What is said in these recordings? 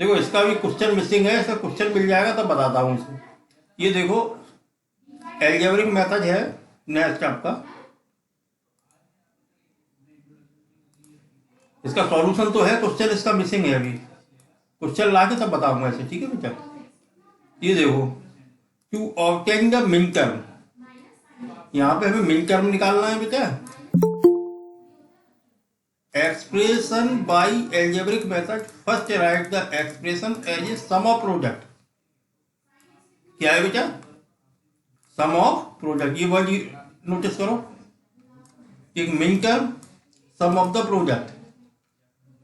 देखो इसका भी क्वेश्चन मिसिंग है, इसका क्वेश्चन मिल जाएगा तब बताता हूँ इसको। ये देखो एल्जेब्रिक मेथड है नेक्स्ट आपका, इसका सॉल्यूशन तो है, क्वेश्चन इसका मिसिंग है, अभी क्वेश्चन ला के तब बताऊंगा ऐसे, ठीक है बेटा। ये देखो to obtain the min term, यहाँ पे हमें मिन टर्म निकालना है बेटा। Expression by algebraic method, first write the expression as a sum of product. क्या है बेटा? सम ऑफ प्रोडक्ट, ये वर्ड नोटिस करो, एक min term, sum of the product,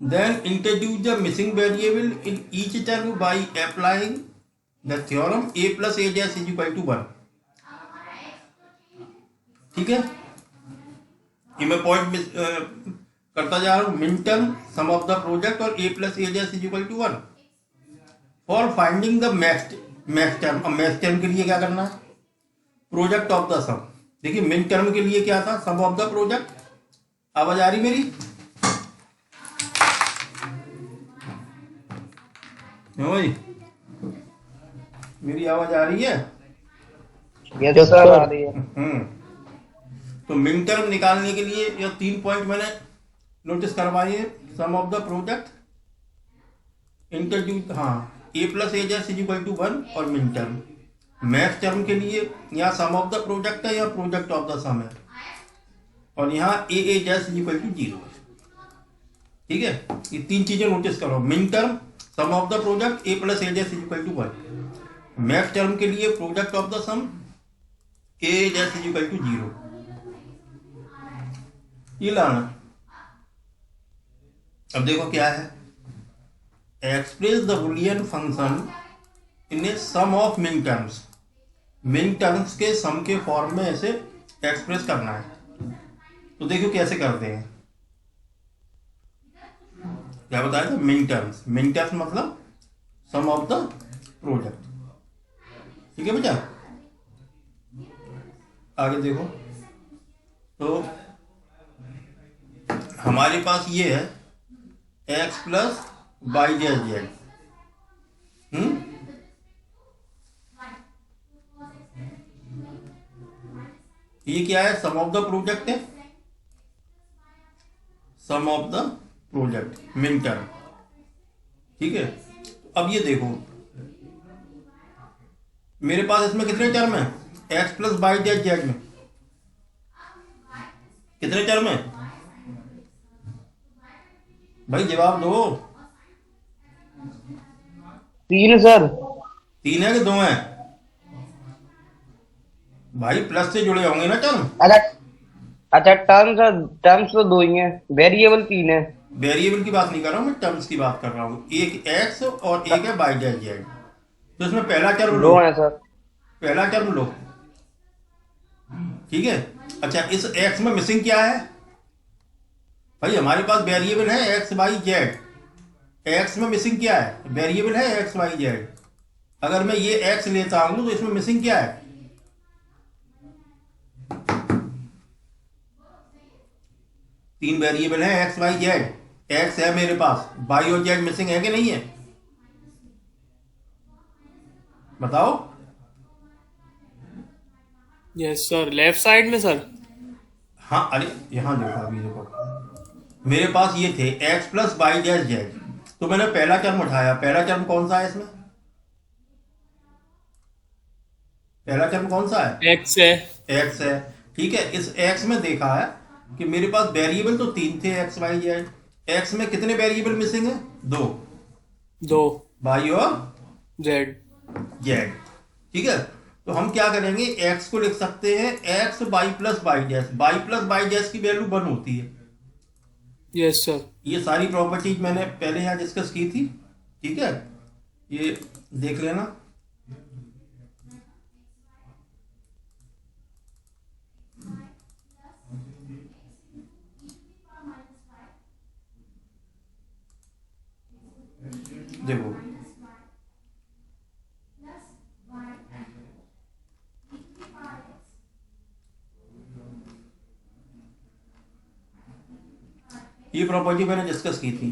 then introduce the missing variable in each term by applying the theorem a plus a dash is equal to 1। ठीक है, ये मैं पॉइंट करता जा रहा हूं, min term, sum of the product और a plus a dash is equal to 1 for finding the max term. अब मैक्स टर्म के लिए क्या करना है? Product of the sum. देखिए मिन टर्म के लिए क्या था? Sum of the product. आवाज आ रही मेरी? भाई मेरी आवाज आ रही है? यस सर, आ रही है। तो मिन टर्म निकालने के लिए ये 3 पॉइंट मैंने नोटिस करवाइए। Sum of the product, introduce, हाँ, A plus A dash is equal to 1 और मिन टर्म। मैक्स टर्म के लिए यहाँ सम ऑफ द प्रोडक्ट है, यहाँ प्रोडक्ट ऑफ द सम है, और यहाँ a dash is equal to 0। ठीक है, ये 3 चीजें नोटिस करो। Min term, sum of the product, a plus A dash is equal to 1। Max term के लिए product of the sum, a dash is equal to 0। ये लाना। अब देखो क्या है, express the Boolean function in a sum of min terms. Min terms के sum के फॉर्म में ऐसे एक्सप्रेस करना है। तो देखो कैसे करते हैं, क्या बताया था? मिन टर्म्स, मिन टर्म्स मतलब सम ऑफ द प्रोडक्ट। ठीक है बेटा, आगे देखो। तो हमारे पास ये है x plus Y dash Z. ये क्या है? सम ऑफ द प्रोडक्ट है, sum of the product, minterm. ठीक है, अब ये देखो मेरे पास इसमें कितने टर्म है? X plus Y dash z में कितने टर्म है भाई? जवाब दो। 3 सर। 3 है कि 2 है भाई? प्लस से जुड़े होंगे ना टर्म। अच्छा अच्छा, टर्म्स तो 2 ही हैं, वेरिएबल 3 है। वेरिएबल की बात नहीं कर रहा हूं मैं, टर्म्स की बात कर रहा हूं। एक एक्स और एक है वाई डैश जेड। तो इसमें पहला टर्म लो, 2 है सर। पहला टर्म लो। ठीक है, अच्छा इस एक्स में मिसिंग क्या है भाई? हमारे पास वेरिएबल है एक्स वाई जेड। एक्स में मिसिंग क्या है? वेरिएबल है एक्स वाई जेड। अगर मैं ये एक्स लेता हूं तो इसमें मिसिंग क्या है? 3 वेरिएबल है एक्स वाई जेड। एक्स है मेरे पास, वाई और जेड मिसिंग है कि नहीं है? बताओ। यस सर, लेफ्ट साइड में सर। हाँ, अरे यहां देखो, अभी देखो मेरे पास ये थे x plus Y dash z. तो मैंने पहला टर्म उठाया। पहला टर्म कौन सा है इसमें? पहला टर्म कौन सा है? एक्स है। एक्स है। ठीक है, इस एक्स में देखा है कि मेरे पास वेरिएबल तो 3 थे एक्स वाई जेड। एक्स में कितने वेरिएबल मिसिंग है? 2, 2 वाई और जेड। जेड। ठीक है, तो हम क्या करेंगे, एक्स को लिख सकते हैं x Y plus Y dash. Y plus Y dash की वैल्यू 1 होती है। Yes sir. ये सारी प्रॉपर्टीज मैंने पहले यहाँ डिस्कस की थी। ठीक है, ये देख लेना। देखो ये प्रॉपर्टी मैंने डिस्कस की थी।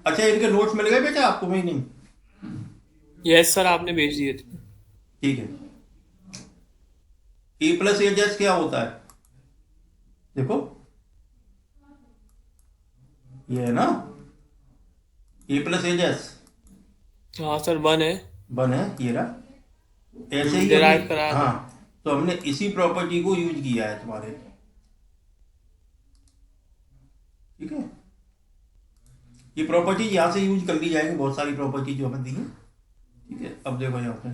अच्छा इनके नोट्स मिल गए बेटा आपको? मैं नहीं, यस सर, आपने भेज दिए थे। ठीक है। ए प्लस ए डैश क्या होता है? देखो, ये है ना ए प्लस ए डैश, हाँ सर, 1 है। वन है, ये रहा। ऐसे ही डिराइव हमने, कराया था। हाँ, तो हमने इसी प्रॉपर्टी को यूज किया है तुम्हारे। ठीक है, ये प्रॉपर्टी यहाँ से यूज कर ली जाएगी, बहुत सारी प्रॉपर्टी जो हमें दी है। ठीक है, अब देखो यहाँ पे,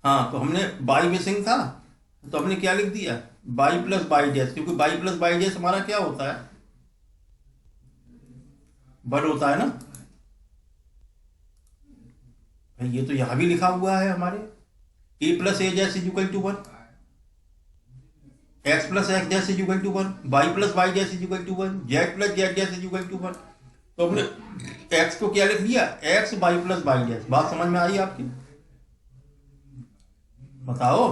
हाँ, तो हमने बाई मिसिंग था, तो हमने क्या लिख दिया, बाई प्लस बाई डैश, क्योंकि बाई प्लस बाई डैश हमारा क्या होता है, वन होता है ना भाई। ये तो यहाँ भी लिखा हुआ है हमारे, A plus A dash is equal to one, X plus X dash is equal to one, Y plus Y dash is equal to one, Z plus Z dash is equal to one. तो हमने X को क्या लिख दिया, x Y plus Y dash. बात समझ में आई आपकी? बताओ,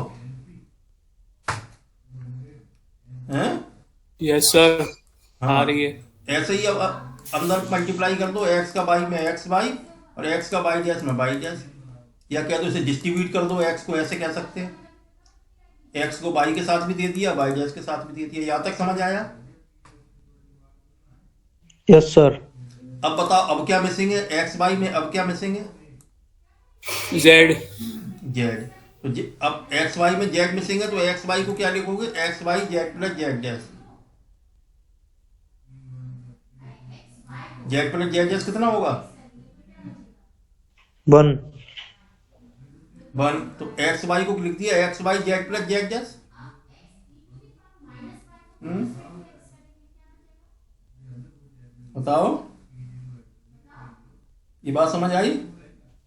हैं? यस सर, आ हाँ, रही है। ऐसे ही अब अंदर मल्टीप्लाई कर दो, एक्स का वाई में एक्स वाई और एक्स का वाई डैश में वाई डैश, या क्या तो इसे डिस्ट्रीब्यूट कर दो, एक्स को ऐसे कह सकते हैं, एक्स को वाई के साथ भी दे दिया, वाई डैश के साथ भी दे दिया। यहां तक समझ आया? Yes sir. अब बताओ, अब क्या मिसिंग है एक्स वाई में, अब क्या मिसिंग है? जेड। जेड। तो अब एक्स वाई में जेड मिसिंग है, तो एक्स वाई को क्या लिखोगे, x Y z plus Z dash. Z plus Z dash कितना होगा, 1। वन। तो एक्स वाई को लिख दिया x Y z plus Z dash. बताओ, ये बात समझ आई?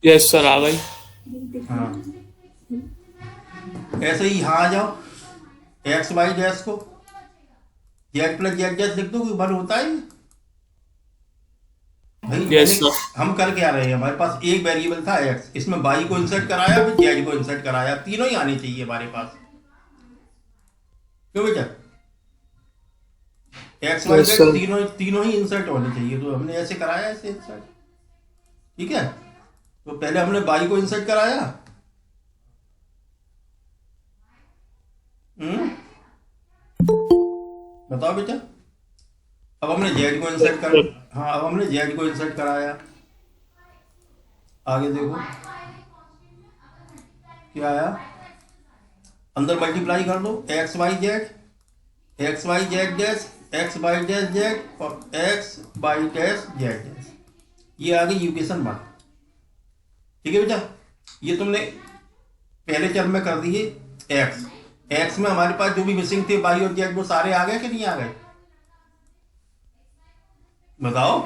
यस सर, आ गई। हाँ, ऐसे ही यहाँ आ जाओ, एक्स वाई डैश को जेड प्लस जेड डैश लिख दो, वन होता है भाई। यस मैंने, सर। हम कर क्या रहे हैं, हमारे पास एक वेरिएबल था एक्स, इसमें वाई को इंसर्ट कराया, फिर जेड को इंसर्ट कराया, तीनों ही आने चाहिए हमारे पास। क्यों बेटा, x y yes z sir. तीनों तीनों ही इंसर्ट होने चाहिए, तो हमने ऐसे कराया, ऐसे इंसर्ट। ठीक है, तो पहले हमने वाई को इंसर्ट कराया, हम्म बताओ बेटा। अब हमने जेड को इंसर्ट कर, हाँ, अब हमने जेड को इंसर्ट कराया। आगे देखो क्या आया, अंदर मल्टीप्लाई कर दो, X Y Z, X Y Z dash, X Y dash Z और x Y dash Z dash. ये आ गई इक्वेशन 1। ठीक है बेटा, ये तुमने पहले चरण में कर दिए। एक्स एक्स में हमारे पास जो भी मिसिंग थे वाई और जेड, वो सारे आ गए कि नहीं आ गए? बताओ,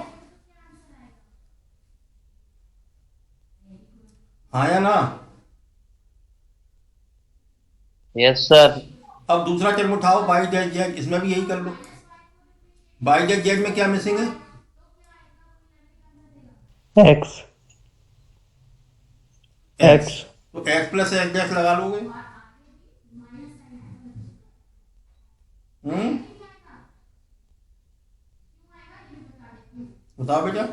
हाँ या ना? Yes sir. अब दूसरा टर्म उठाओ, वाई डैश जेड, इसमें भी यही कर लो। वाई डैश जेड में क्या मिसिंग है, एक्स। एक्स। एक्स। तो एक्स प्लस एक्स डैश लगा लोगे। हम्म बताओ बेटा,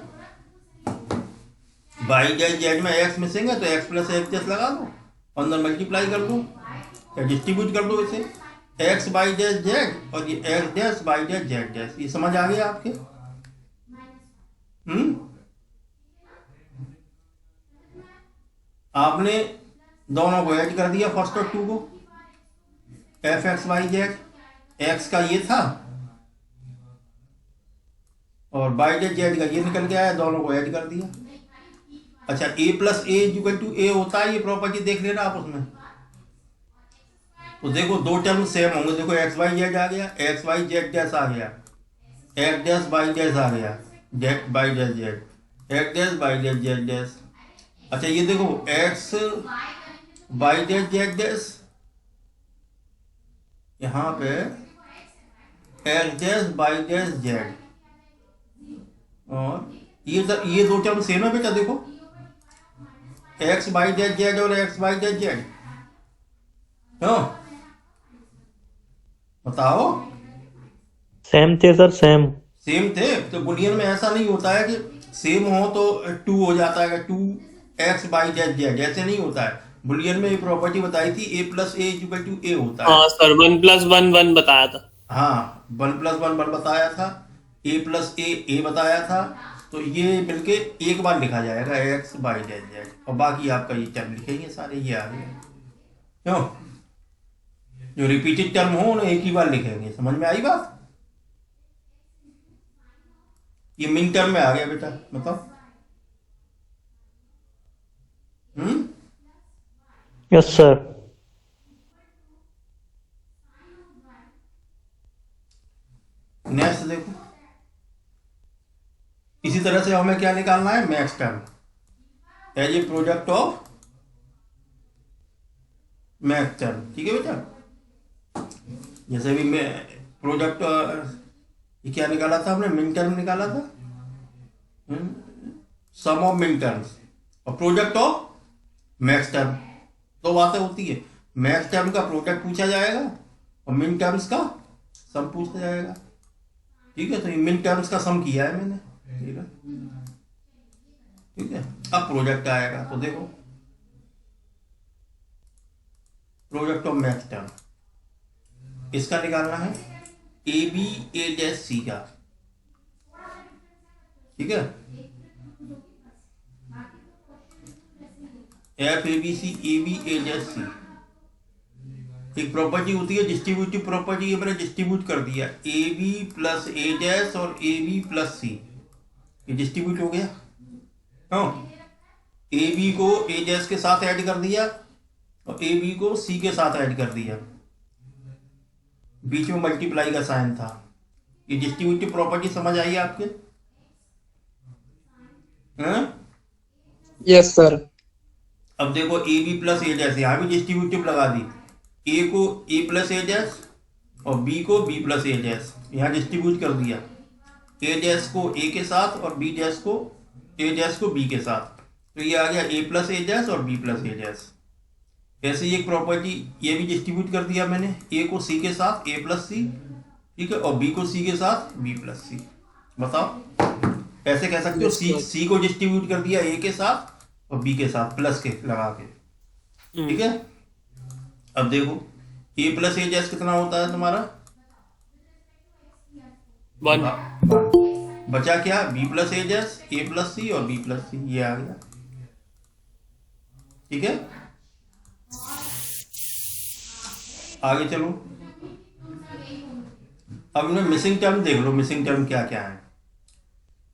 वाई डैश जेड में एक्स मिसिंग है, तो एक्स प्लस एक्स डैश लगा दो, अंदर मल्टीप्लाई कर दो या डिस्ट्रीब्यूट कर दो इसे, एक्स वाई डैश जेड और ये x dash Y dash Z dash. ये समझ आ गया आपके? आपने दोनों को ऐड कर दिया, फर्स्ट और टू को, f x Y Z, x का ये था और वाई डैश जेड का ये निकल के आया, दोनों को ऐड कर दिया। अच्छा, ए plus A equal to A होता है, ये प्रॉपर्टी देख लेना आप उसमें। तो देखो दो टर्म सेम होंगे, देखो एक्स वाई जेड आ गया, एक्स वाई जेड डैश आ गया, एक्स डैश वाई डैश आ गया, z y dash z, x dash Y dash Z dash. अच्छा, ये देखो x Y dash Z dash, यहाँ पे x dash Y dash Z, और ये दो टर्म सेम है बेटा। देखो एक्स वाई डैश जेड और एक्स वाई डैश जेड, हाँ बताओ। सेम थे सर, सेम। सेम थे, तो बुलियन में ऐसा नहीं होता है कि सेम हो तो टू हो जाता है, two x by z z, ऐसे नहीं होता है। बुलियन में एक प्रॉपर्टी बताई थी, ए plus A equal to A होता है। हाँ सर, 1+1 1 बताया था। हाँ, वन प्लस वन वन बताया था, ए प्लस ए बताया था। तो ये मिलके एक बार लिखा जाएगा एक्स बाई जेड जेड, और बाकी आपका ये टर्म लिखेंगे सारे, ये आ गए। क्यों? जो रिपीटेड टर्म हो उन्हें एक ही बार लिखेंगे। समझ में आई बात? ये मिन टर्म में आ गया बेटा, बताओ। Yes, sir. नेक्स्ट देखो, इसी तरह से हमें क्या निकालना है, max term as a product of max term. ठीक है बेटा? जैसे भी मैं प्रोडक्ट, ये क्या निकाला था हमने, मिन टर्म निकाला था, सम ऑफ मिन टर्म्स और प्रोडक्ट ऑफ मैक्स टर्म। दो बातें होती है, मैक्स टर्म का प्रोडक्ट पूछा जाएगा और मिन टर्म्स का सम पूछा जाएगा। ठीक है? तो ये मिन टर्म्स का सम किया है मैंने। ठीक है? ठीक है, अब प्रोडक्ट आएगा तो देखो, प्रोडक्ट ऑफ मैक्स टर्म इसका निकालना है, ए बी ए डैश सी का। ठीक है? F A B C A B A dash C एक प्रॉपर्टी होती है, डिस्ट्रीब्यूटिव प्रॉपर्टी। ये मैंने डिस्ट्रीब्यूट कर दिया, a b plus A dash और ए बी प्लस सी, ये डिस्ट्रीब्यूट हो गया। हाँ, ए बी को ए डैश के साथ ऐड कर दिया और ए बी को सी के साथ ऐड कर दिया, बीच में मल्टीप्लाई का साइन था। ये डिस्ट्रीब्यूटिव प्रॉपर्टी समझ आई आपके? हाँ? Yes sir. अब देखो, a b plus A dash, यहाँ भी डिस्ट्रीब्यूटिव लगा दी, ए को ए प्लस ए डैश और बी को बी प्लस ए डैश, यहाँ डिस्ट्रीब्यूट कर दिया, ए डैश को ए के साथ और बी डैश को ए डैश को बी के साथ। तो ये आ गया ए प्लस ए डैश और बी प्लस ए डैश। ऐसे ही एक प्रॉपर्टी ये भी डिस्ट्रीब्यूट कर दिया मैंने, ए को सी के साथ ए प्लस सी, ठीक है, और बी को सी के साथ बी प्लस सी। बताओ, ऐसे कह सकते हो, सी को डिस्ट्रीब्यूट कर दिया ए के साथ और बी के साथ प्लस के लगा के। ठीक है? अब देखो, ए प्लस ए डैश कितना होता है तुम्हारा, 1। बचा क्या, बी प्लस ए डैश, ए प्लस सी और बी प्लस सी, ये आ गया। ठीक है? आगे चलो, अब इन्हें मिसिंग टर्म देख लो, मिसिंग टर्म क्या क्या है।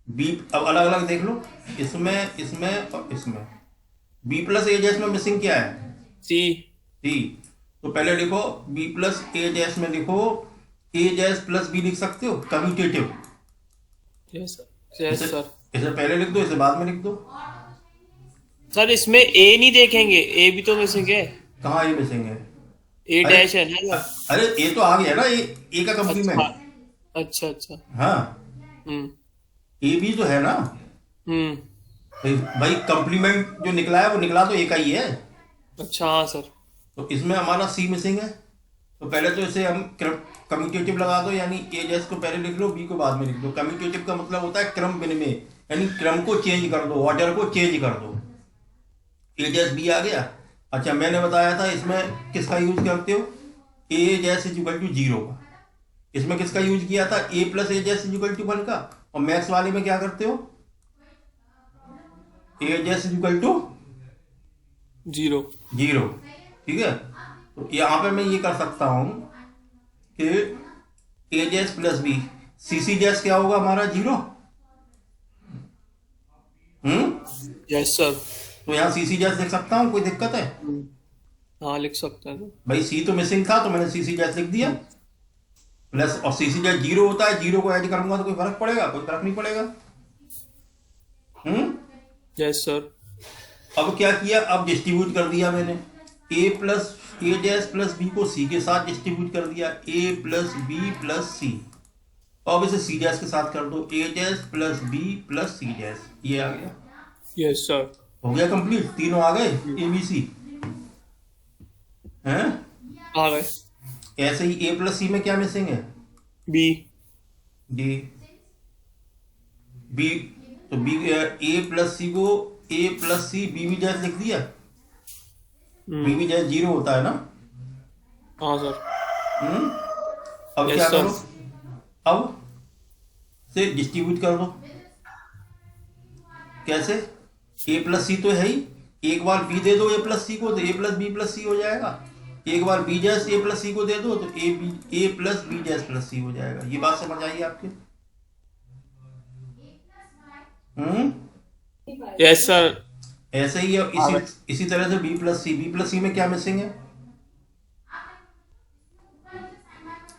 बी, अब अलग अलग देख लो, इसमें इसमें और इसमें। बी प्लस ए डैश में मिसिंग क्या है, सी। सी। तो पहले लिखो, बी प्लस ए डैश में लिखो ए डैश प्लस बी, लिख सकते हो कम्यूटेटिव। Yes sir. इसे पहले लिख दो, इसे बाद में लिख दो। सर इसमें ए नहीं देखेंगे, ए भी तो मिसिंग है। कहाँ ये मिसिंग है? ए डैश है ना। अरे ए तो आ गया ना, ए का कंप्लीमेंट। अच्छा अच्छा। हाँ, हम्म ए भी तो है ना हम्म। भाई, कंप्लीमेंट जो निकला है वो निकला तो ए का ही है। अच्छा हाँ सर। तो इसमें हमारा सी मिसिंग है, तो पहले तो इसे हम कम्यूटेटिव लगा दो, यानी ए डैश को पहले लिख लो, बी को बाद में लिख दो। कम्यूटेटिव का मतलब होता है क्रम विनिमय, यानी क्रम को चेंज कर दो, ऑर्डर को चेंज कर दो। ए डैश बी आ गया। अच्छा, मैंने बताया था इसमें किसका यूज करते हो, A dash is equal to 0 का। इसमें किसका यूज किया था, A plus A dash is equal to 1 का। और मैक्स वाले में क्या करते हो, A dash is equal to 0। 0। ठीक है? तो यहाँ पे मैं ये कर सकता हूं कि ए डैश प्लस बी, सी सी डैश क्या होगा हमारा, 0। Yes sir. तो यहाँ सी सी डैश लिख सकता हूँ, कोई दिक्कत है? हाँ लिख सकते हैं। भाई सी तो मिसिंग था तो मैंने सी सी डैश लिख दिया, प्लस, और सी सी डैश 0 होता है, 0 को ऐड करूंगा तो कोई फर्क पड़ेगा, कोई फर्क नहीं पड़ेगा। Yes sir. अब क्या किया, अब डिस्ट्रीब्यूट कर दिया मैंने, A plus A dash plus B को सी के साथ डिस्ट्रीब्यूट कर दिया, A plus B plus C. अब इसे सी डैश के साथ कर दो, A dash plus B plus C dash, ये आ गया। Yes sir. हो गया कंप्लीट, तीनों आ गए, ए बी सी हैं। आ गए। ऐसे ही ए प्लस सी में क्या मिसिंग है, बी। D, B. तो बी ए प्लस सी को ए plus C B B dash लिख दिया। बी बी डैश 0 होता है ना। हाँ सर। अब Yes, क्या sir. करो, अब से डिस्ट्रीब्यूट कर दो। कैसे? ए प्लस सी तो है ही, एक बार बी दे दो ए प्लस सी को तो ए प्लस बी प्लस सी हो जाएगा। एक बार बी डैश ए प्लस सी को दे दो तो ए प्लस बी डैश प्लस सी हो जाएगा। ये बात समझ आई आपके? Yes sir. ऐसे ही है, इसी तरह से बी प्लस सी में क्या मिसिंग है?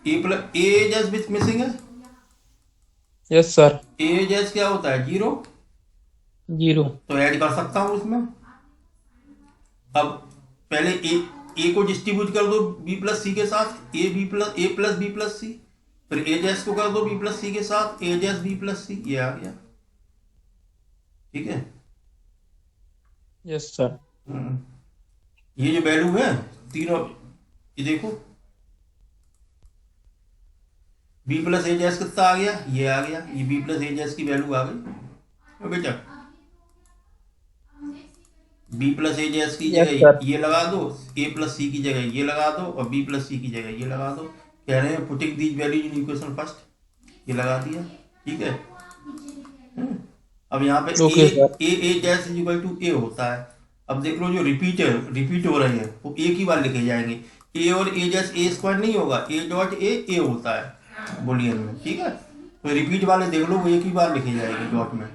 ए डैश विच मिसिंग है। Yes, sir. ए डैश क्या होता है? 0। 0. तो ऐड कर सकता हूं उसमें। अब पहले ए को डिस्ट्रीब्यूट कर दो बी प्लस सी के साथ, ए प्लस बी प्लस सी। फिर ए डैश को कर दो बी प्लस सी के साथ, ए डैश बी प्लस सी। ये आ गया। ठीक है। Yes, sir. ये जो वैल्यू है तीनों, ये देखो बी प्लस ए डैश कितना आ गया? ये आ गया। ये बी प्लस ए डैश की वैल्यू आ गई बेटा। बी प्लस ए डैश की Yes, जगह sir. ये लगा दो, ए प्लस सी की जगह ये लगा दो, और बी प्लस सी की जगह ये लगा दो। कह रहे हैं putting these values in equation first. ये लगा दिया। ठीक है। अब यहाँ पे Okay, sir. A dash is equal to A होता है। अब देख लो जो रिपीट हो रहे हैं वो एक ही बार लिखे जाएंगे। ए और ए डैश ए स्क्वायर नहीं होगा, ए डॉट ए होता है बुलियन में। ठीक है। तो रिपीट वाले देख लो वो एक ही बार लिखे जाएंगे डॉट में।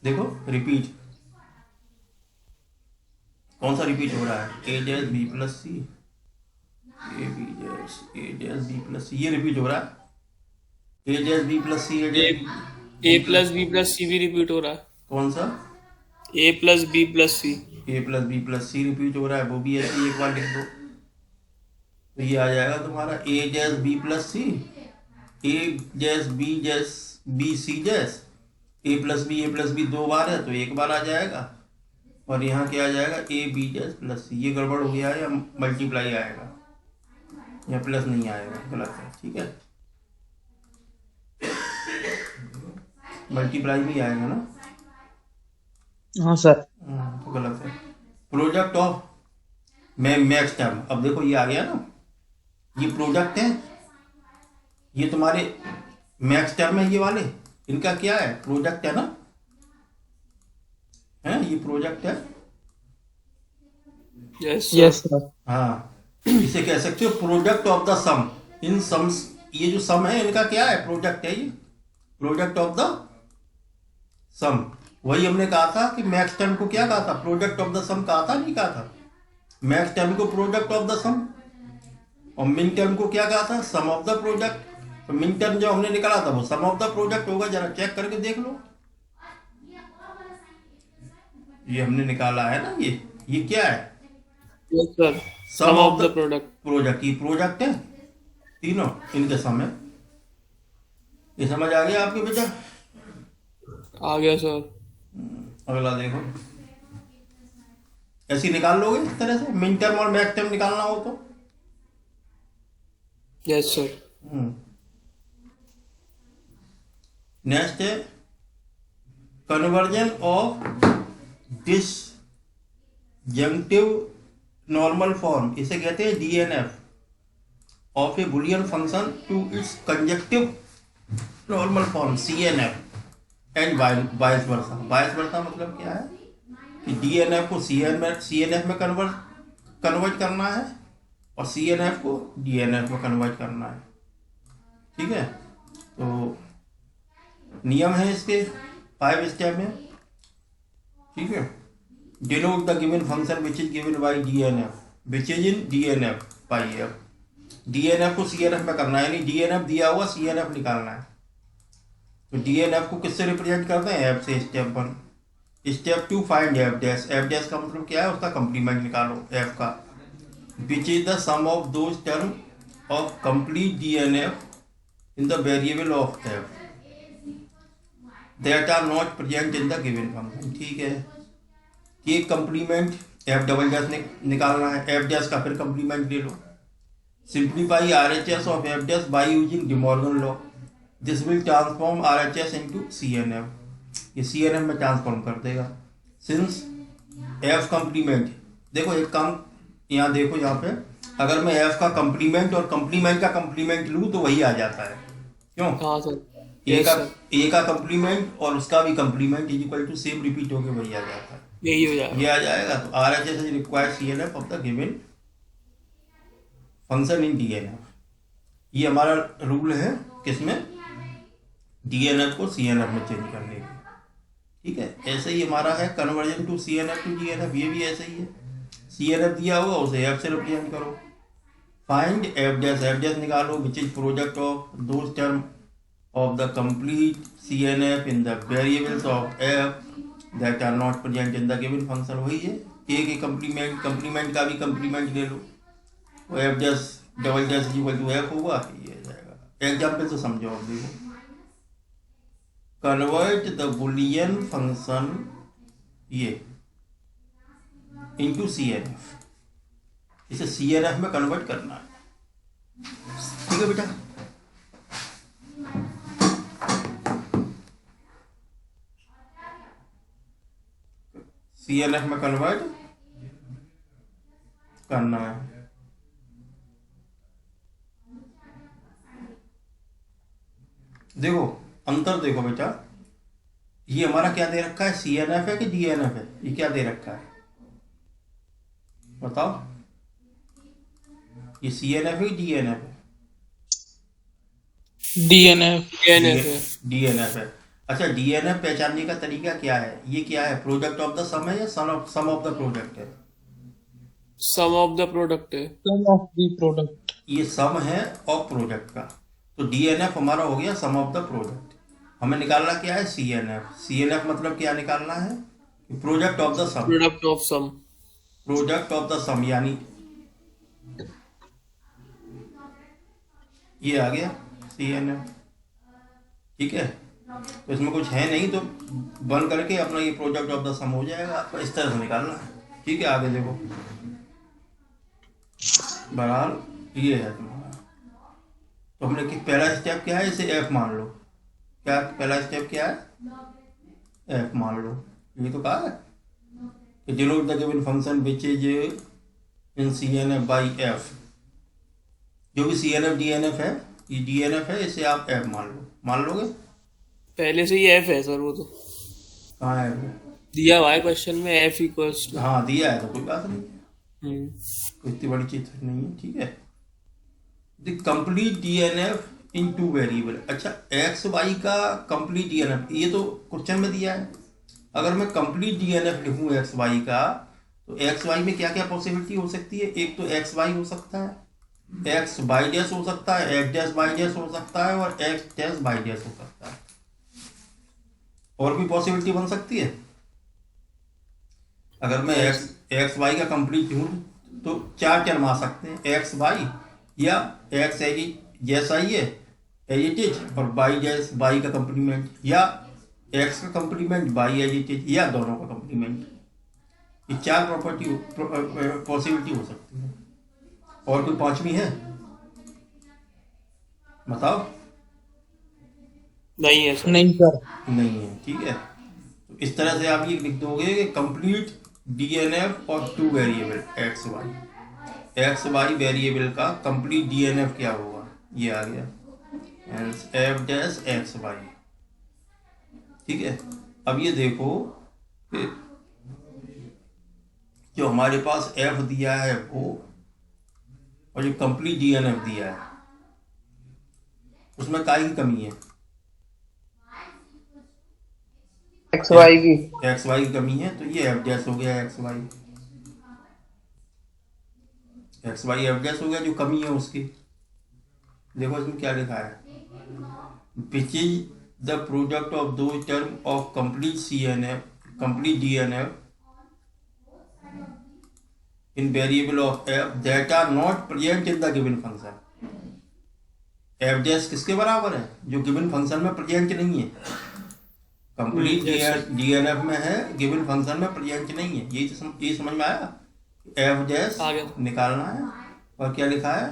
देखो रिपीट कौन सा रिपीट हो रहा है? ए डैश बी प्लस सी, ए डैश बी प्लस सी, ये रिपीट हो रहा है। ए डैश बी प्लस सी, ए प्लस बी प्लस सी भी रिपीट हो रहा है। कौन सा? ए प्लस बी प्लस सी। ए प्लस बी प्लस सी रिपीट हो रहा है, वो भी ऐसे ही एक बार लिख दो तो ये आ जाएगा तुम्हारा ए डैश बी प्लस सी, ए डैश बी सी डैश, ए प्लस बी 2 बार है तो एक बार आ जाएगा। और यहाँ क्या आ जाएगा? ए बी डैश प्लस सी। ये गड़बड़ हो गया है, या मल्टीप्लाई आएगा, या प्लस नहीं आएगा, गलत है। ठीक है। मल्टीप्लाई भी आएगा ना। हाँ सर. तो गलत है। Product of max term. अब देखो ये आ गया ना, ये प्रोडक्ट है, ये तुम्हारे मैक्स टर्म है, ये वाले इनका क्या है? प्रोडक्ट है ना, है ये प्रोडक्ट है। Yes, sir. हाँ, इसे कह सकते हो product of the sum in sums. ये जो सम है इनका क्या है? प्रोडक्ट है। ये प्रोडक्ट ऑफ द सम। वही हमने कहा था कि मैक्स टर्म को क्या कहा था? प्रोडक्ट ऑफ द सम कहा था, नहीं कहा था? मैक्स टर्म को प्रोडक्ट ऑफ द सम, और मिन टर्म को क्या कहा था? Sum of the product. तो मिन टर्म जो हमने निकाला था वो सम ऑफ द प्रोडक्ट होगा। जरा चेक करके देख लो, ये हमने निकाला है ना, ये क्या है? Yes sir. Sum of the product. ये प्रोडक्ट है, तीनों इनके सम है। ये समझ आ गया आपके बेटा? आ गया सर। अगला देखो, ऐसे ही निकाल लोगे इस तरह से। मिन टर्म और मैक्स टर्म निकालना हो तो। Yes sir. नेक्स्ट है conversion of disjunctive normal form. इसे कहते हैं DNF of a Boolean function to its conjunctive normal form CNF and vice versa. Vice versa मतलब क्या है कि डीएनएफ को सीएनएफ में कन्वर्ट करना है, और सीएनएफ को डीएनएफ में कन्वर्ट करना है। ठीक है। तो नियम है इसके 5 स्टेप में। ठीक है। Denote the given function which is given by DNF which is in DNF by f. DNF को सीएनएफ में करना है, यानी डीएनएफ दिया हुआ सीएनएफ निकालना है। तो डीएनएफ को किससे रिप्रेजेंट करते हैं? एफ से। Step 1। Step 2 find F dash. F dash का मतलब क्या है? उसका कंप्लीमेंट निकालो एफ का। Which is the sum of those term of complete DNF in the variable of F that are not present in the given function. ठीक है। ये कंप्लीमेंट एफ डबल डैश निकालना है। एफ डैश का फिर complement ले लो। Simplify RHS of f dash by using De Morgan law. This will transform RHS into CNF. ये CNF में ट्रांसफॉर्म कर देगा। सिंस एफ कम्प्लीमेंट, देखो एक काम यहाँ देखो, यहाँ पे अगर मैं एफ का कम्प्लीमेंट और कम्प्लीमेंट का कम्प्लीमेंट लूँ तो वही आ जाता है। क्यों? हाँ सर। ए यस का सर, ए का कम्प्लीमेंट और उसका भी complement is equal to same repeat होके वही आ जाता है, यही हो जाएगा। ये आ जाएगा। तो RHS is required CNF of the given function in DNF। ये हमारा रूल है किसमें? DNF को CNF में चेंज करने की। ठीक है, ऐसे ही हमारा है conversion to CNF to DNF, ये भी ऐसे ही है। CNF दिया हुआ उसे F से रिप्रेजेंट करो। फाइंड F डैश निकालो which is product of those term of the complete CNF in the variables of F that are not present in the given function। वही है, A के कंप्लीमेंट का भी कंप्लीमेंट ले लो, वो F dash double dash equal to F होगा, ये आ जाएगा। एग्जाम्पल से समझो आप, देखो कन्वर्ट द बुलियन फंक्शन ये इनटू CNF, इसे CNF में कन्वर्ट करना है। ठीक है बेटा, CNF में कन्वर्ट करना है। देखो अंतर देखो बेटा, ये हमारा क्या दे रखा है? CNF है कि DNF है? ये क्या दे रखा है बताओ? ये CNF है कि DNF है? DNF। DNF है। DNF है। अच्छा, DNF पहचानने का तरीका क्या है? ये क्या है? प्रोडक्ट ऑफ द सम है या सम ऑफ द प्रोडक्ट है? सम ऑफ द प्रोडक्ट है। Sum of the product. ये सम है ऑफ प्रोडक्ट का, तो DNF हमारा हो गया सम ऑफ द प्रोडक्ट। हमें निकालना क्या है? CNF मतलब क्या निकालना है? Product of the sum. Product of sum. Product of the sum यानी ये आ गया CNF। ठीक है, तो इसमें कुछ है नहीं, तो बन करके अपना ये प्रोडक्ट ऑफ द सम हो जाएगा। आपको इस तरह से निकालना है। ठीक है, आगे देखो, बहरहाल ये है तुम्हारा। तो हमने कि पहला स्टेप क्या है? इसे F मान लो। क्या पहला स्टेप क्या है? F मान लो। ये तो कहा है कि denote the given function which is in CNF by F। जो भी CNF DNF है, ये DNF है, इसे आप F मान लो। मान लोगे? पहले से ही एफ है सर, वो तो कहाँ है? दिया हुआ है क्वेश्चन में, एफ इक्वल्स टू। हाँ दिया है, तो कोई बात नहीं है, कोई इतनी बड़ी चीज नहीं है। ठीक है, the complete DNF in two variable. अच्छा, XY का कंप्लीट DNF ये तो क्वेश्चन में दिया है। अगर मैं कंप्लीट DNF लिखूँ XY का, तो XY में क्या क्या पॉसिबिलिटी हो सकती है? एक तो XY हो सकता है, X बाई डैश हो सकता है, X डैश बाई डैश हो सकता है, और X डैश बाई डैश हो सकता है। और भी पॉसिबिलिटी बन सकती है। अगर मैं एक्स वाई का कंप्लीट हूँ तो चार टर्म आ सकते हैं, एक्स वाई या एक्स जैसा ही है एज इट इज, और बाई जैस बाई का कंप्लीमेंट, या एक्स का complement Y as it is, या दोनों का कंप्लीमेंट। ये चार प्रॉपर्टी पॉसिबिलिटी हो सकती है। और कोई पांचवी है? बताओ। नहीं है सर। नहीं सर। नहीं है। ठीक है, तो इस तरह से आप ये लिख दोगे कि कंप्लीट DNF और two variable X Y variable का कंप्लीट DNF क्या होगा? ये आ गया एफ डैश एक्स वाई। ठीक है, अब ये देखो कि जो हमारे पास F दिया है वो, और जो कंप्लीट DNF दिया है उसमें काय की कमी है? XY की। XY की कमी है, तो ये F डैश हो गया XY F डैश हो गया, जो कमी है उसकी। देखो इसमें क्या लिखा है, which is the product of दो term of complete DNF in variable of F that are not present in the given function. F dash किसके बराबर है? जो गिवन फंक्शन में प्रेजेंट नहीं है। कंप्लीट DNF में है, गिवन फंक्शन में प्रेजेंट नहीं है। ये समझ में आया? F डैश निकालना है, और क्या लिखा है?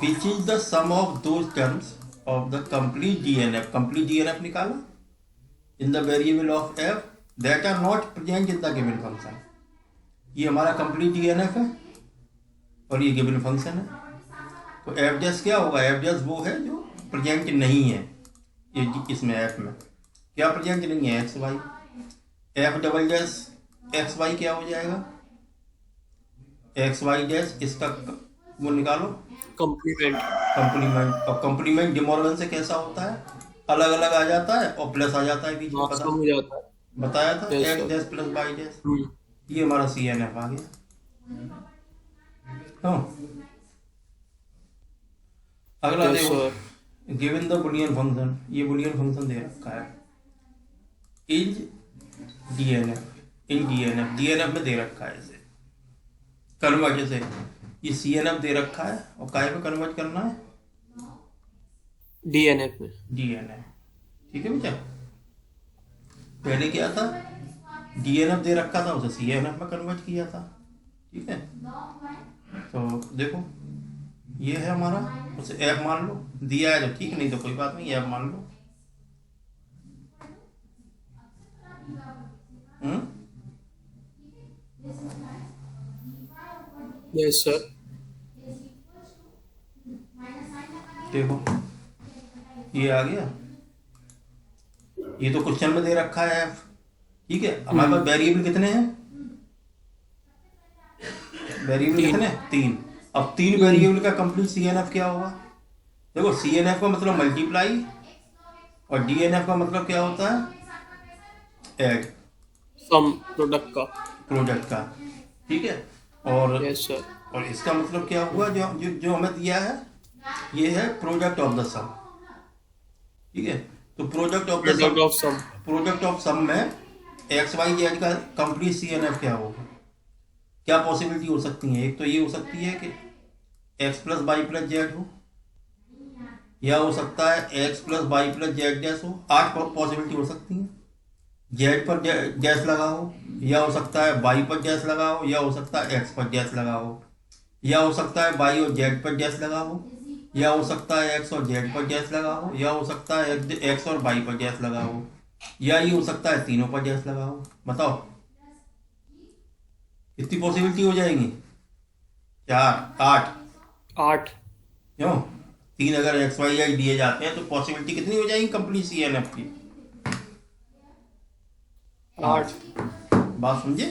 Which is the sum of those terms of the complete DNF। Complete DNF निकाला, in the variable of F that are not present in the given function. ये हमारा कंप्लीट डीएनएफ है और ये गिवन फंक्शन है। तो एफ डैश क्या होगा? एफ डैश वो है जो प्रेजेंट नहीं है ये इसमें एफ में। क्या प्रेजेंट नहीं है? X Y. F double dash X Y क्या हो जाएगा? एक्स वाई डैश इसका वो निकालो कॉम्प्लीमेंट। कंप्लीमेंट। और कंप्लीमेंट डिमॉर्गन से कैसा होता है? अलग अलग आ जाता है और प्लस आ जाता है बीच में। मार्क्स कम हो जाता है। बताया था Yes, X sir. Dash plus Y dash. Hmm, ये हमारा सी एन एफ आ गया। हाँ। अगला Yes, देखो, sir. Given the Boolean function. ये बुलियन फंक्शन दे रखा है is DNF. In DNF DNF में दे रखा है इसे कन्वर्ट। जैसे ये सी एन एफ दे रखा है और काय पे कन्वर्ट करना है? डीएनएफ में। डीएनएफ। ठीक है बेटा। पहले क्या था? डीएनएफ दे रखा था उसे सी एन एफ में कन्वर्ट किया था। ठीक है। तो देखो ये है हमारा, उसे एफ मान लो। दिया है तो ठीक, नहीं तो कोई बात नहीं, एफ मान लो। Yes sir. देखो ये आ गया। ये तो क्वेश्चन में दे रखा है एफ। ठीक है। हमारे पास वेरिएबल कितने हैं? वेरिएबल कितने? 3। अब 3 वेरिएबल का कंप्लीट सीएनएफ क्या होगा? देखो सीएनएफ का मतलब मल्टीप्लाई और डीएनएफ का मतलब क्या होता है? ऐड, सम, प्रोडक्ट का। प्रोडक्ट का। ठीक है। और यस सर। और इसका मतलब क्या हुआ? जो जो जो हमें दिया है ये है प्रोडक्ट ऑफ द सम। ठीक है। तो product of the product of sum. Product of sum में एक्स वाई जेड का कंप्लीट सीएनएफ क्या होगा? क्या पॉसिबिलिटी हो सकती है? एक तो ये हो सकती है कि X plus Y plus Z हो, या हो सकता है x plus Y plus Z dash हो। 8 पॉसिबिलिटी हो सकती है। जेड पर डैश लगा हो, या हो सकता है वाई पर डैश लगा हो, या हो सकता है एक्स पर डैश लगा हो, या हो सकता है वाई और जेड पर डैश लगा हो, या हो सकता है एक्स और जेड पर डैश लगा हो, या हो सकता है एक्स और वाई पर डैश लगा हो, या ये हो सकता है तीनों पर डैश लगा हो। बताओ कितनी पॉसिबिलिटी हो जाएंगी? 4, 8। 8। क्यों? 3 अगर एक्स वाई जेड दिए जाते हैं तो पॉसिबिलिटी कितनी हो जाएगी कंप्लीट सीएनएफ की? 8। बात समझे?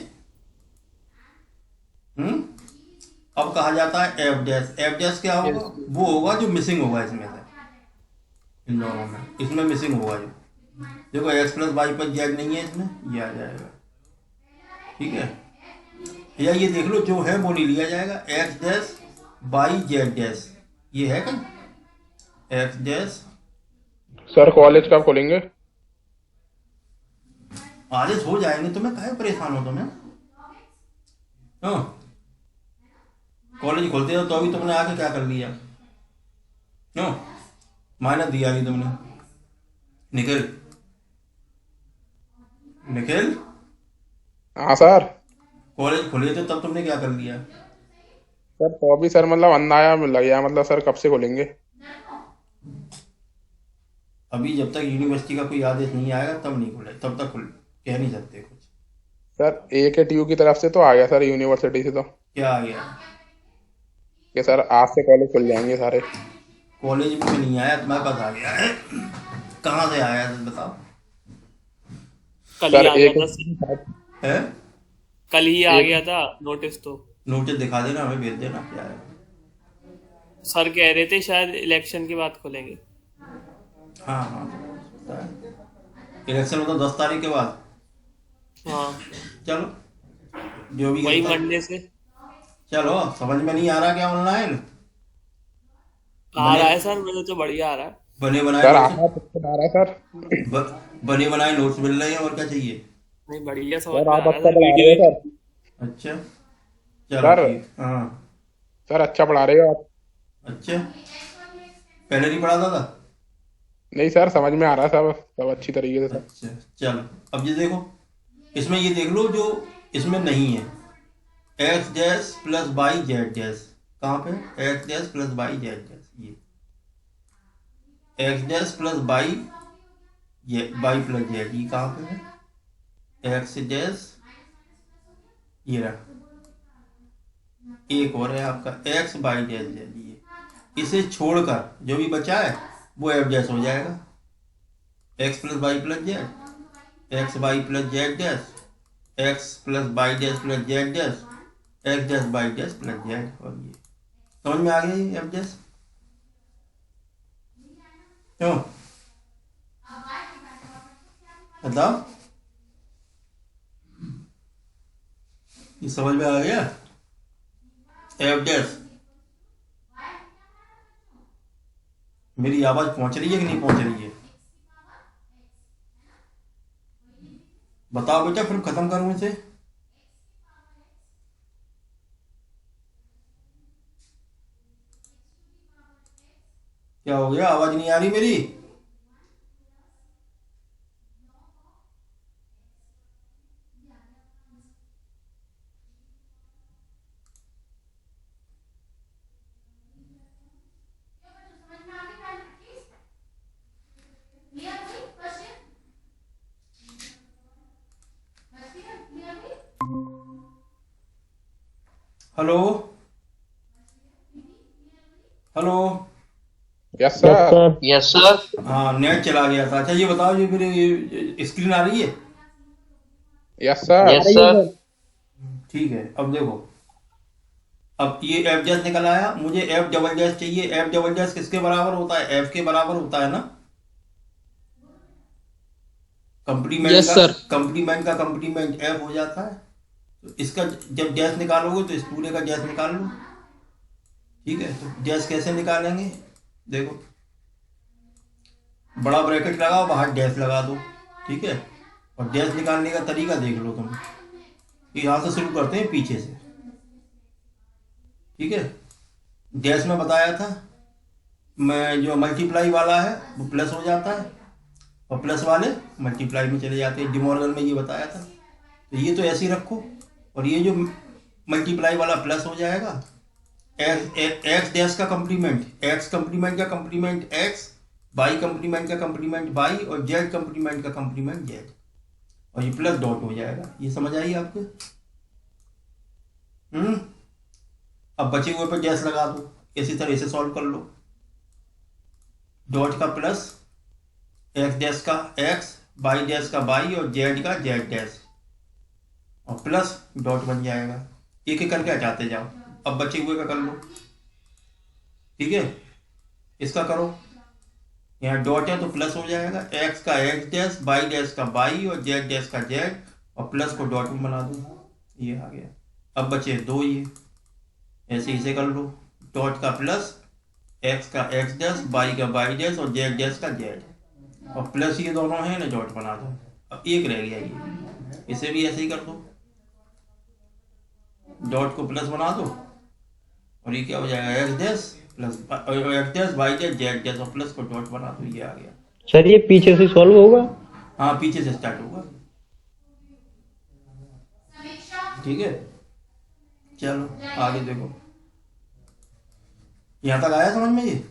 अब कहा जाता है एफ डैश। एफ डैश क्या होगा? वो होगा जो मिसिंग होगा इसमें से, इन दोनों में। इसमें मिसिंग होगा जो, देखो एक्स प्लस वाई पर जेड नहीं है इसमें, ये आ जाएगा। ठीक है। या ये देख लो जो है वो नहीं लिया जाएगा। X dash Y Z dash ये है कहीं एक्स डैश। सर कॉलेज कब खोलेंगे? आदेश हो जाएंगे, तुम्हें काहे परेशान हो तुम्हें? हाँ, कॉलेज खोलते हो तो अभी तुमने आके क्या कर लिया? क्यों माइनस दिया नहीं तुमने? निखिल, निखिल, हाँ सर। कॉलेज खोले थे तब तुमने क्या कर लिया? सर तो अभी सर मतलब अन्नाया लग गया, मतलब सर कब से खोलेंगे? अभी जब तक यूनिवर्सिटी का कोई आदेश नहीं आएगा तब नहीं खुले, तब तक कह नहीं सकते कुछ। सर AKTU की तरफ से तो आ गया सर, यूनिवर्सिटी से तो क्या आ गया कि सर आज से कॉलेज खुल जाएंगे सारे। कॉलेज में नहीं आया, तुम्हारे पास आ गया है। कहाँ से आया है बताओ? कल सर ही आ गया एक था। है कल ही आ गया था नोटिस तो। नोटिस दिखा देना, हमें भेज देना क्या है। सर कह रहे थे शायद इलेक्शन के बाद खोलेंगे। हाँ हाँ, इलेक्शन मतलब 10 तारीख के बाद। हाँ, चलो जो भी वही करता है। मंडे से चलो समझ में नहीं आ रहा क्या ऑनलाइन? आ रहा है सर, मुझे तो बढ़िया आ रहा है। बने बनाए सर नोट्स, आना तो आ रहा है सर। बने बनाए नोट्स मिल रहे हैं, और क्या चाहिए? नहीं, बढ़िया समझ सर में आ आप रहा है अच्छा सर। पढ़ा रहे हो सर। अच्छा चलो सर। ठीक। हाँ सर अच्छा पढ़ा रहे हो आप। अच्छा, पहले नहीं पढ़ाता था? नहीं सर समझ में आ रहा है सब सब अच्छी तरीके से सर। अच्छा चलो, अब ये देखो, इसमें ये देख लो जो इसमें नहीं है, X dash plus Y Z dash. कहाँ पे? X dash plus Y Z dash. ये एक्स डैश प्लस वाई ये वाई प्लस जेड, ये कहाँ पे है, एक्स डैश, ये रहा। एक और है आपका एक्स वाई डैश जेड, ये इसे छोड़कर जो भी बचा है वो एफ डैश हो जाएगा। X plus Y plus Z, X Y plus Z dash, X plus Y dash plus Z dash, X dash Y dash plus Z. और ये समझ में आ गया ये एफ डैश क्यों, बताओ, ये समझ में आ गया एफ डैश। मेरी आवाज पहुंच रही है कि नहीं पहुंच रही है, बताओ बेटा, फिर खत्म करूं इसे। क्या हो गया, आवाज नहीं आ रही मेरी? Hello hello, yes yes sir. Sir. Yes sir. हाँ नेट चला गया था। अच्छा ये बताओ, ये मेरी स्क्रीन आ रही है? Yes sir. Yes sir. ठीक है, अब देखो, अब ये एफ डैश निकल आया, मुझे एफ डबल डैश चाहिए। एफ डबल डैश किसके बराबर होता है, एफ के बराबर होता है ना, कंप्लीमेंट यस का सर। कंप्लीमेंट का कंप्लीमेंट एफ हो जाता है। तो इसका जब डैश निकालोगे तो इस पूरे का डैश निकाल लो। ठीक है, तो डैश कैसे निकालेंगे, देखो, बड़ा ब्रैकेट लगाओ, बाहर डैश लगा दो। ठीक है, और डैश निकालने का तरीका देख लो तुम। यहाँ से शुरू करते हैं पीछे से। ठीक है, डैश में बताया था मैं, जो मल्टीप्लाई वाला है वो प्लस हो जाता है और प्लस वाले मल्टीप्लाई में चले जाते हैं। डिमॉर्गन में ये बताया था। तो ये तो ऐसे ही रखो, और ये जो मल्टीप्लाई वाला प्लस हो जाएगा। एक्स डैश का कंप्लीमेंट एक्स, कंप्लीमेंट का कंप्लीमेंट एक्स, वाई कंप्लीमेंट का कंप्लीमेंट वाई, और जेड कंप्लीमेंट का कंप्लीमेंट जेड, और ये प्लस डॉट हो जाएगा। ये समझ आई आपको? अब बचे हुए पर डैश लगा दो, इसी तरह से सॉल्व कर लो। डॉट का प्लस, एक्स डैश का एक्स, वाई डैश का वाई, और जेड का जेड डैश, और प्लस डॉट बन जाएगा। एक एक करके हटाते जाओ। अब बचे हुए का कर लो। ठीक है, इसका करो, यहाँ डॉट है तो प्लस हो जाएगा। एक्स का एक्स डैश, वाई डैश का वाई, और जेड डैश का जेड, और प्लस को डॉट में बना दो। ये आ गया। अब बचे दो, ये ऐसे इसे कर लो। डॉट का प्लस, एक्स का एक्स डैश, वाई का वाई डैश, और जेड डैश का जेड, और प्लस ये दोनों हैं ना, डॉट बना दो। अब एक रह गया, ये इसे भी ऐसे ही कर दो। डॉट को प्लस बना दो, और ये क्या हो जाएगा, X dash plus X dash Y dash Z dash, और प्लस को डॉट बना दो। ये आ गया। सर ये पीछे से सॉल्व होगा? हाँ पीछे से स्टार्ट होगा। ठीक है, चलो आगे देखो। यहाँ तक आया समझ में? ये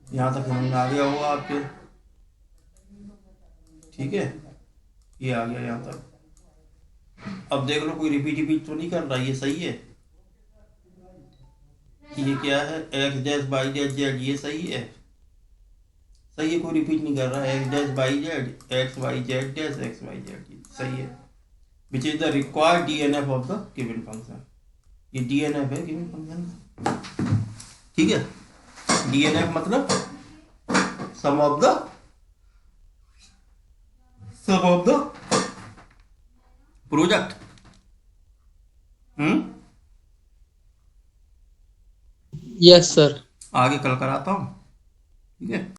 यहाँ तक समझ में आ गया होगा आपके। ठीक है, ये आ गया यहाँ तक। अब देख लो, कोई रिपीट तो नहीं कर रहा, ये सही है। ये क्या है, X dash Y dash Z, ये सही है, सही है, कोई रिपीट नहीं कर रहा है। X dash Y Z, X Y Z dash, X Y Z, सही है। Which is the required DNF of the given function. ये डीएनएफ है गिवन फंक्शन। ठीक है, डीएनएफ मतलब sum of the product. Yes sir. आगे कल कराता हूँ। ठीक है।